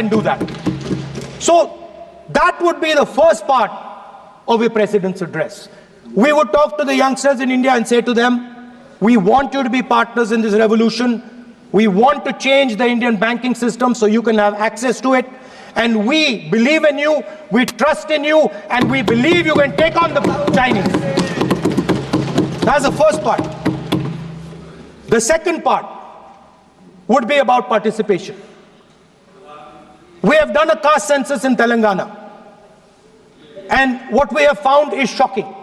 can do that. So that would be the first part of a president's address. We would talk to the youngsters in India and say to them, we want you to be partners in this revolution. We want to change the Indian banking system so you can have access to it. And we believe in you, we trust in you, and we believe you can take on the Chinese. That's the first part. The second part would be about participation. We have done a caste census in Telangana, and what we have found is shocking.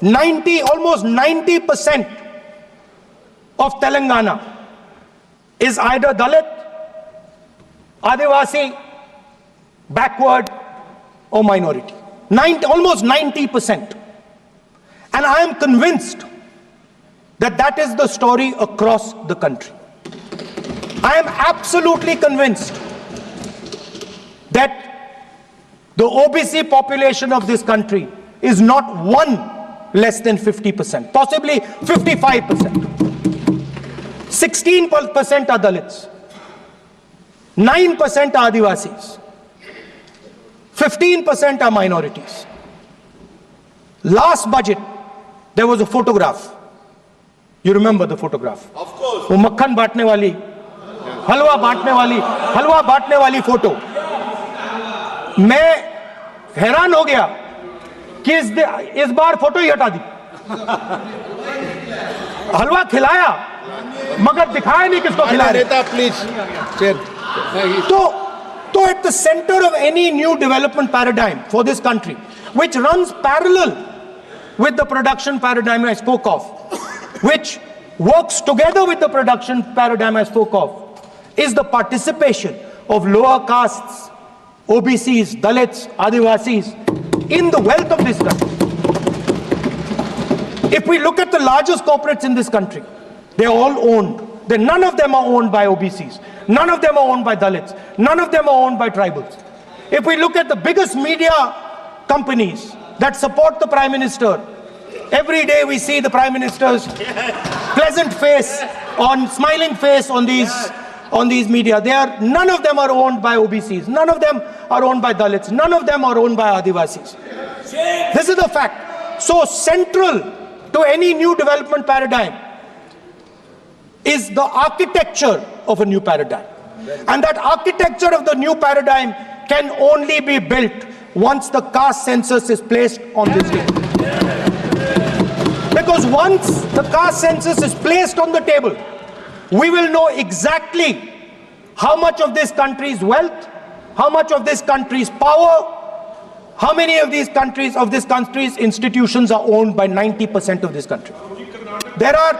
Almost 90% of Telangana is either Dalit, Adivasi, backward, or minority. Almost 90%. And I am convinced that that is the story across the country. I am absolutely convinced that the OBC population of this country is not one less than 50%, possibly 55%. 16% are Dalits, 9% are Adivasis, 15% are minorities. Last budget, there was a photograph. You remember the photograph? Of course. वो मक्खन बांटने वाली, हलवा बांटने वाली photo. मैं हैरान हो गया कि इस बार फोटो ही हटा दी. हलवा खिलाया मगर दिखाया नहीं किसको खिला रहे. तो at the center of any new development paradigm for this country, which runs parallel with the production paradigm I spoke of, which works together with the production paradigm I spoke of, is the participation of lower castes, OBCs, Dalits, Adivasis in the wealth of this country. If we look at the largest corporates in this country, they're all owned. None of them are owned by OBCs. None of them are owned by Dalits. None of them are owned by tribals. If we look at the biggest media companies that support the Prime Minister, every day we see the Prime Minister's pleasant face, smiling face on these media. None of them are owned by OBCs. None of them are owned by Dalits. None of them are owned by Adivasis. This is the fact. So central to any new development paradigm is the architecture of a new paradigm. And that architecture of the new paradigm can only be built once the caste census is placed on this table. Because once the caste census is placed on the table, we will know exactly how much of this country's wealth, how much of this country's power, how many of this country's institutions are owned by 90% of this country. There are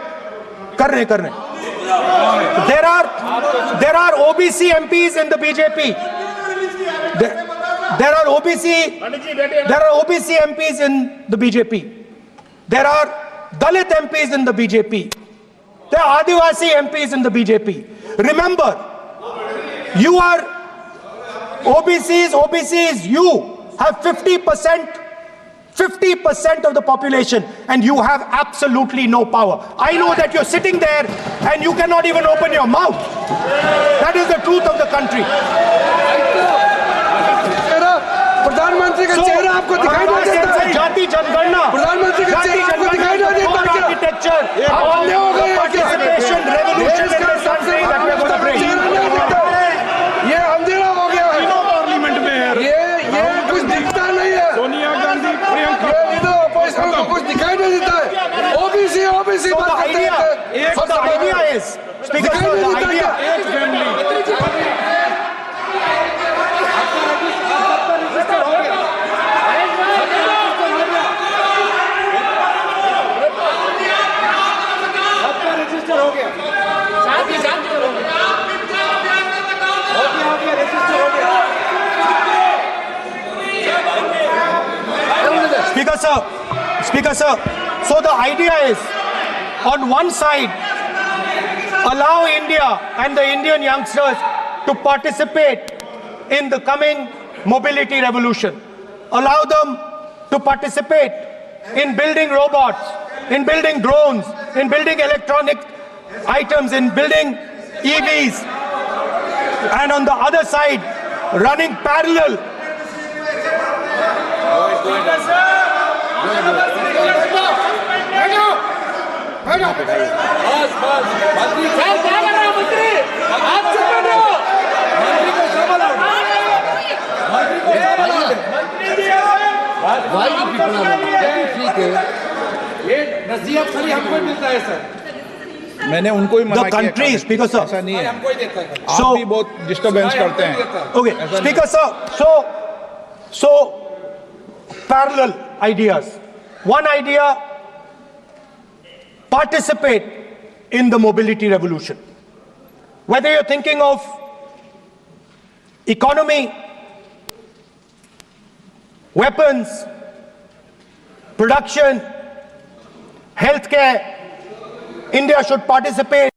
OBC MPs in the BJP. There are OBC MPs in the BJP. There are Dalit MPs in the BJP. There are Adivasi MPs in the BJP. Remember, you are OBCs, you have 50% of the population, and you have absolutely no power. I know that you're sitting there and you cannot even open your mouth. That is the truth of the country. प्रधानमंत्री का चेहरा आपको दिखाई नहीं देता है. जाति जनगणना, प्रधानमंत्री का चेहरा आपको दिखाई नहीं देता है. आर्किटेक्चर, अंधे हो गए. participation, revolution in this country that we are going to bring. ये अंधेरा हो गया है. पार्लियामेंट में ये कुछ दिखता नहीं है. सोनिया गांधी, प्रियंका, ये अपोजिशन को कुछ दिखाई नहीं देता है. ओबीसी बात करते हैं. So the idea is, Speaker sir, the idea. Speaker sir, so the idea is, on one side, allow India and the Indian youngsters to participate in the coming mobility revolution. Allow them to participate in building robots, in building drones, in building electronic items, in building EVs. And on the other side, running parallel, मैंने उनको ही मना the country, किया, Speaker sir. ऐसा नहीं है। आप So- भी बहुत डिस्टर्बेंस करते हैं। Okay, Speaker sir, so parallel ideas. One idea, participate in the mobility revolution. Whether you're thinking of economy, weapons, production, healthcare, India should participate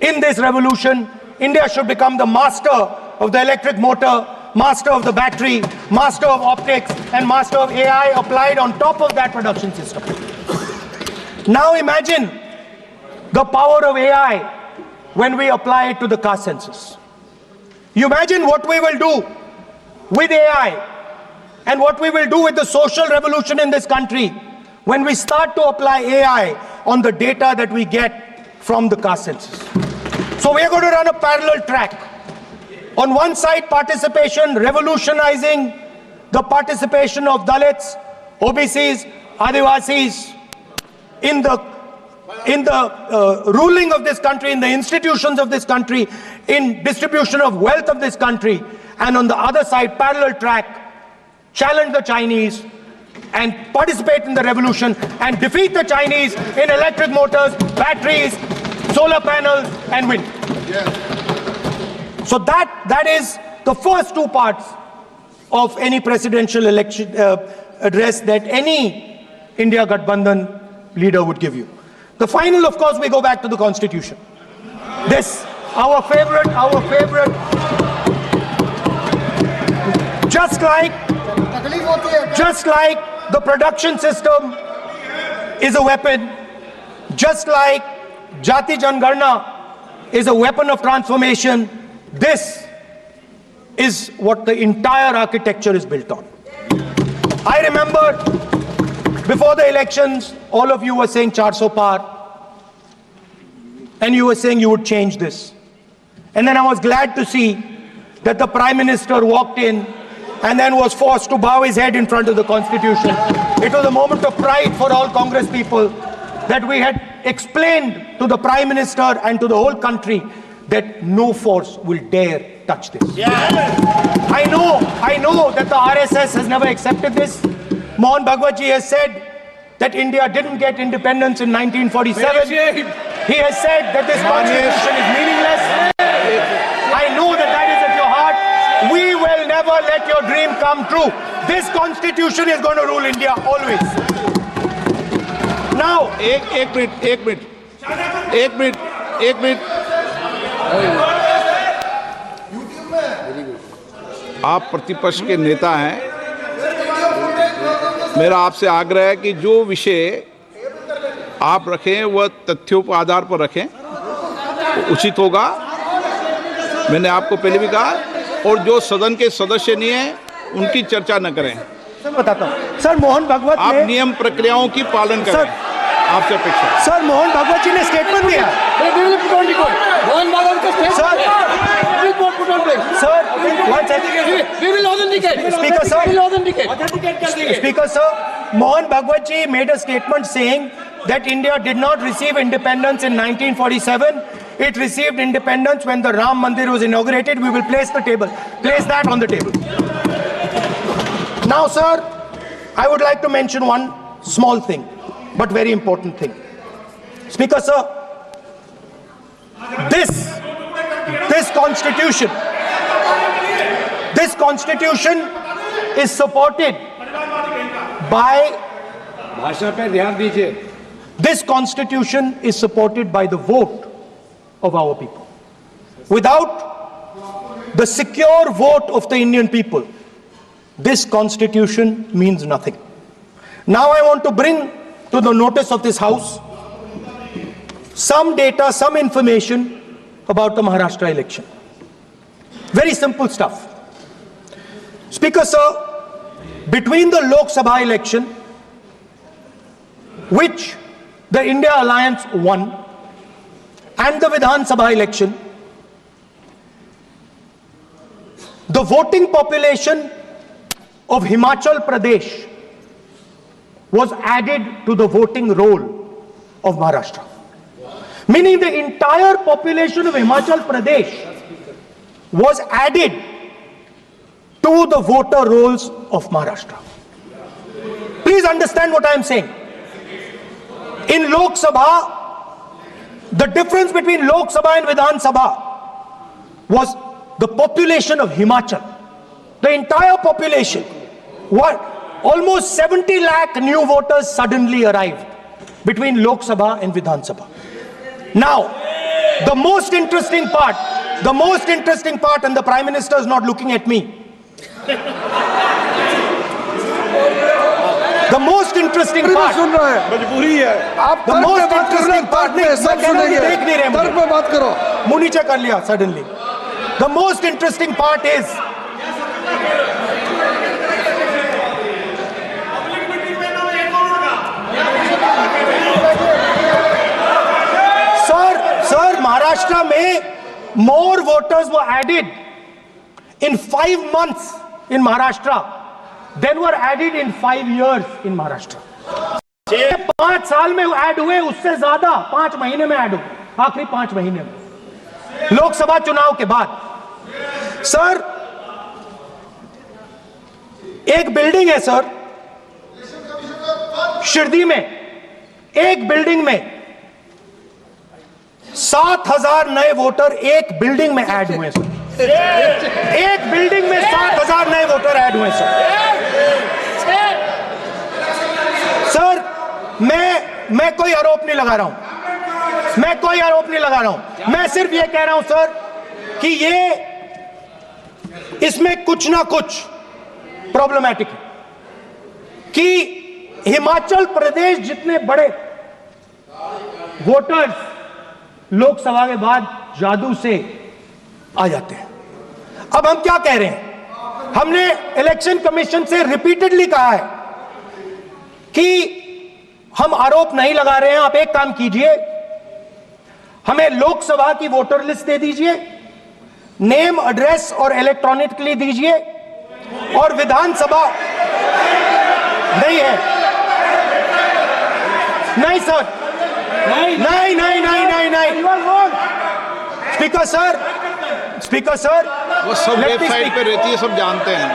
in this revolution. India should become the master of the electric motor, master of the battery, master of optics, and master of AI applied on top of that production system. Now imagine the power of AI when we apply it to the caste census. You imagine what we will do with AI and what we will do with the social revolution in this country when we start to apply AI on the data that we get from the caste census. So we are going to run a parallel track. On one side, participation, revolutionizing the participation of Dalits, OBCs, Adivasis in the ruling of this country, in the institutions of this country, in distribution of wealth of this country. And on the other side, parallel track, challenge the Chinese and participate in the revolution and defeat the Chinese in electric motors, batteries, solar panels, and wind. So that is the first two parts of any presidential election address that any India Gathbandhan leader would give you. The final, of course, we go back to the Constitution. This, our favorite, just like the production system is a weapon, just like Jati Jangarna is a weapon of transformation, this is what the entire architecture is built on. I remember before the elections, all of you were saying 400 par, and you were saying you would change this. And then I was glad to see that the Prime Minister walked in and then was forced to bow his head in front of the Constitution. It was a moment of pride for all Congress people that we had explained to the Prime Minister and to the whole country that no force will dare touch this. I know that the RSS has never accepted this. Mohan Bhagwatji has said that India didn't get independence in 1947. He has said that this constitution is meaningless. I know that that is at your heart. We will never let your dream come true. This constitution is going to rule India always. Now, एक minute आप प्रतिपक्ष के नेता हैं, मेरा आपसे आग्रह है कि जो विषय आप रखें वह तथ्यों पर आधार पर रखें, उचित होगा। मैंने आपको पहले भी कहा, और जो सदन के सदस्य नहीं हैं उनकी चर्चा न करें। सर बताता हूँ, सर मोहन भागवत आप ने नियम प्रक्रियाओं की पालन करें, आपसे अपेक्षा। सर मोहन भागवत जी ने स्टेटमेंट दिया। मोहन भागवत का sir Speaker sir, Mohan Bhagwat ji made a statement saying that India did not receive independence in 1947. It received independence when the Ram Mandir was inaugurated. We will place that on the table. Now, sir, I would like to mention one small thing, but very important thing. Speaker sir, this constitution is supported by भाषा पे ध्यान दीजिए। This constitution is supported by the vote of our people. Without the secure vote of the Indian people, this constitution means nothing. Now I want to bring to the notice of this House some data, some information about the Maharashtra election. Very simple stuff. Speaker, sir, between the Lok Sabha election, which the India Alliance won, and the Vidhan Sabha election, the voting population of Himachal Pradesh was added to the voting roll of Maharashtra. Meaning the entire population of Himachal Pradesh was added to the voter rolls of Maharashtra. Please understand what I am saying. In Lok Sabha, the difference between Lok Sabha and Vidhan Sabha was the population of Himachal. The entire population. What? Almost 70 lakh new voters suddenly arrived between Lok Sabha and Vidhan Sabha. Now, the most interesting part, and the Prime Minister is not looking at me. The most interesting part, सुन रहा है मजबूरी है आप the तर्क most पे बात कर रहे हैं interesting part, तर्क पे सब सुनेंगे देख नहीं रहे तर्क पे बात करो मुंह नीचे कर लिया suddenly. The most interesting part is, Sir, Maharashtra में more voters were added in 5 months in Maharashtra than were added in 5 years in Maharashtra. 5 साल में ऐड हुए, उससे ज्यादा 5 महीने में ऐड हुए, आखिरी 5 महीने में लोकसभा चुनाव के बाद. सर, एक बिल्डिंग है सर शिरडी में, एक बिल्डिंग में 7,000 नए वोटर एक बिल्डिंग में ऐड हुए सर. एक बिल्डिंग में 7,000 नए वोटर ऐड हुए सर. मैं कोई आरोप नहीं लगा रहा हूं, मैं सिर्फ ये कह रहा हूं सर कि ये इसमें कुछ ना कुछ प्रॉब्लमैटिक है कि हिमाचल प्रदेश जितने बड़े वोटर्स लोकसभा के बाद जादू से आ जाते हैं. अब हम क्या कह रहे हैं, हमने इलेक्शन कमीशन से रिपीटेडली कहा है कि हम आरोप नहीं लगा रहे हैं, आप एक काम कीजिए, हमें लोकसभा की वोटर लिस्ट दे दीजिए, नेम एड्रेस और इलेक्ट्रॉनिकली दीजिए, और विधानसभा नहीं है. नहीं सर, नहीं. स्पीकर सर वो सब वेबसाइट पे रहती है, सब जानते हैं,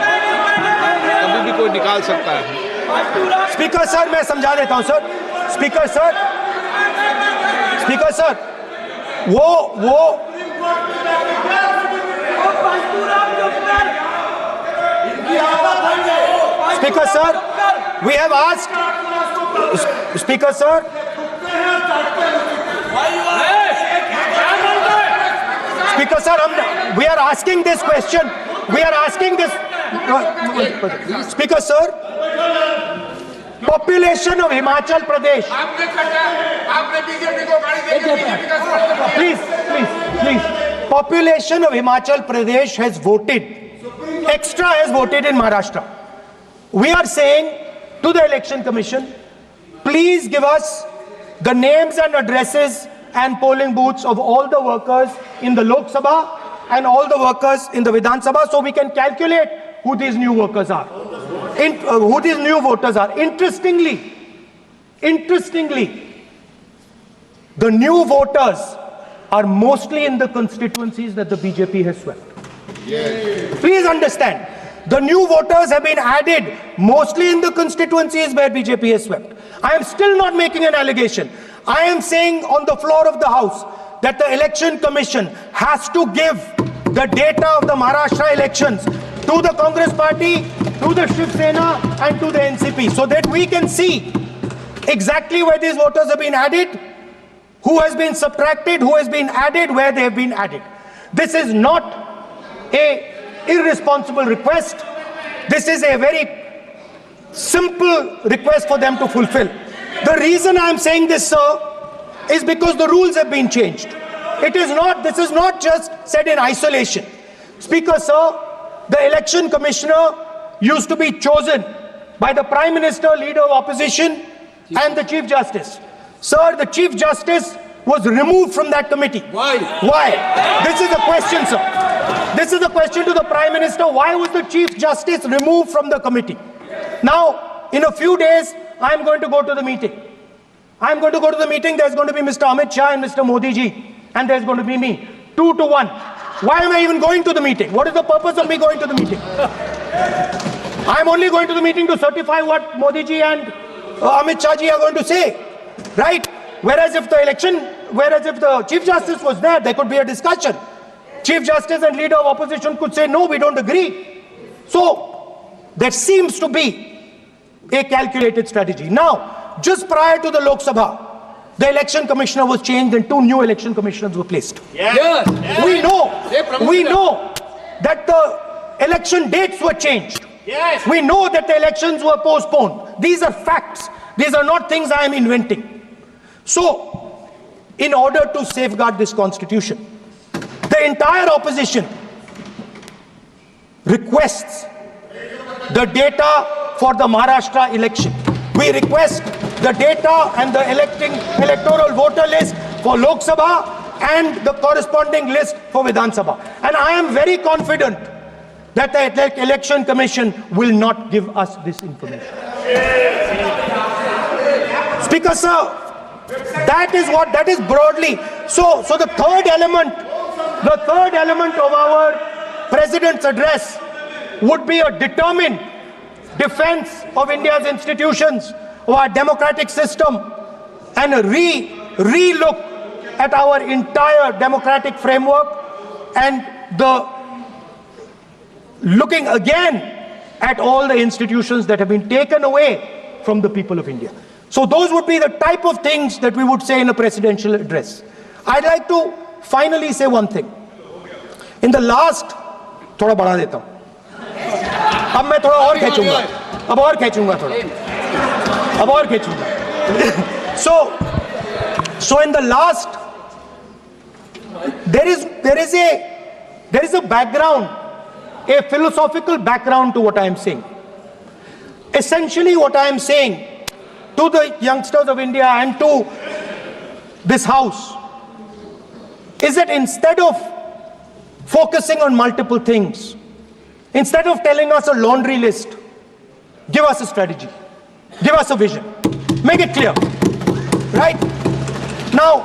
कभी भी कोई निकाल सकता है. स्पीकर सर, मैं समझा देता हूं सर. स्पीकर सर, वो speaker sir, we have asked. Speaker sir, we are asking this question. Speaker sir, population of Himachal Pradesh. Please. Population of Himachal Pradesh has voted. Extra has voted in Maharashtra. We are saying to the Election Commission, please give us the names and addresses and polling booths of all the workers in the Lok Sabha and all the workers in the Vidhan Sabha, so we can calculate who these new workers are, who these new voters are. Interestingly, the new voters are mostly in the constituencies that the BJP has swept. Please understand. The new voters have been added mostly in the constituencies where BJP has swept. I am still not making an allegation. I am saying on the floor of the House that the Election Commission has to give the data of the Maharashtra elections to the Congress Party, to the Shiv Sena and to the NCP, so that we can see exactly where these voters have been added, who has been subtracted, who has been added, where they have been added. This is not a irresponsible request. This is a very simple request for them to fulfill. The reason I am saying this, sir, is because the rules have been changed. This is not just said in isolation. Speaker, sir, the election commissioner used to be chosen by the Prime Minister, Leader of Opposition, and the Chief Justice. Sir, the Chief Justice was removed from that committee. Why? Why? This is a question, sir. This is a question to the Prime Minister. Why was the Chief Justice removed from the committee? Now, in a few days, I'm going to go to the meeting. I'm going to go to the meeting. There's going to be Mr. Amit Shah and Mr. Modi ji. And there's going to be me. 2-1. Why am I even going to the meeting? What is the purpose of me going to the meeting? I'm only going to the meeting to certify what Modi ji and Amit Shah ji are going to say. Right? Whereas if the Chief Justice was there, there could be a discussion. Chief Justice and Leader of Opposition could say, no, we don't agree. So, there seems to be a calculated strategy. Now, just prior to the Lok Sabha, the election commissioner was changed and 2 new election commissioners were placed. Yes. We know that the election dates were changed. Yes. We know that the elections were postponed. These are facts. These are not things I am inventing. So, in order to safeguard this constitution, the entire opposition requests the data for the Maharashtra election. We request the data and the electoral voter list for Lok Sabha and the corresponding list for Vidhan Sabha. And I am very confident that the election commission will not give us this information. Speaker, sir, that is broadly. So the third element of our president's address would be a determined defense of India's institutions, of our democratic system, and a re-look at our entire democratic framework, and the looking again at all the institutions that have been taken away from the people of India. So those would be the type of things that we would say in a presidential address. I'd like to finally say one thing. In the last, थोड़ा बढ़ा देता हूँ. अब मैं थोड़ा और खींचूंगा. अब और खींचूंगा थोड़ा. अब और खींचूंगा. So in the last, there is a background, a philosophical background to what I am saying. Essentially, what I am saying to the youngsters of India and to this house is that instead of focusing on multiple things, instead of telling us a laundry list, give us a strategy, give us a vision, make it clear, right? Now,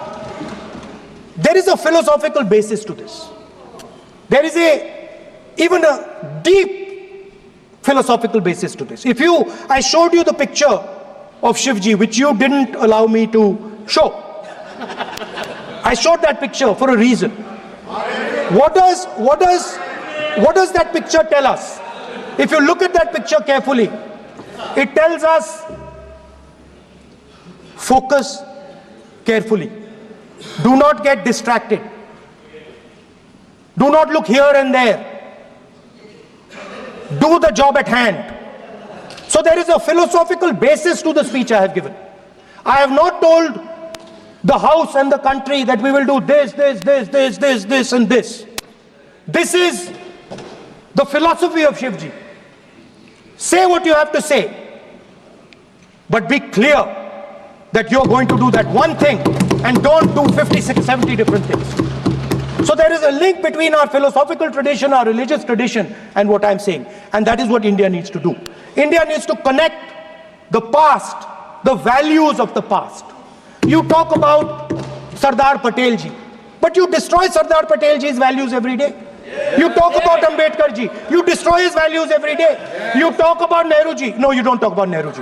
there is a philosophical basis to this. There is even a deep philosophical basis to this. I showed you the picture of Shivji, which you didn't allow me to show. I showed that picture for a reason. What does that picture tell us? If you look at that picture carefully, it tells us focus carefully. Do not get distracted. Do not look here and there. Do the job at hand. So there is a philosophical basis to the speech I have given. I have not told the House and the country that we will do this, and this. This is the philosophy of Shivji. Say what you have to say, but be clear that you're going to do that one thing and don't do 56, 70 different things. So there is a link between our philosophical tradition, our religious tradition, and what I'm saying. And that is what India needs to do. India needs to connect the past, the values of the past. You talk about Sardar Patel ji, but you destroy Sardar Patel ji's values every day. You talk about Ambedkar ji, you destroy his values every day. You talk about Nehru ji. No, you don't talk about Nehru ji.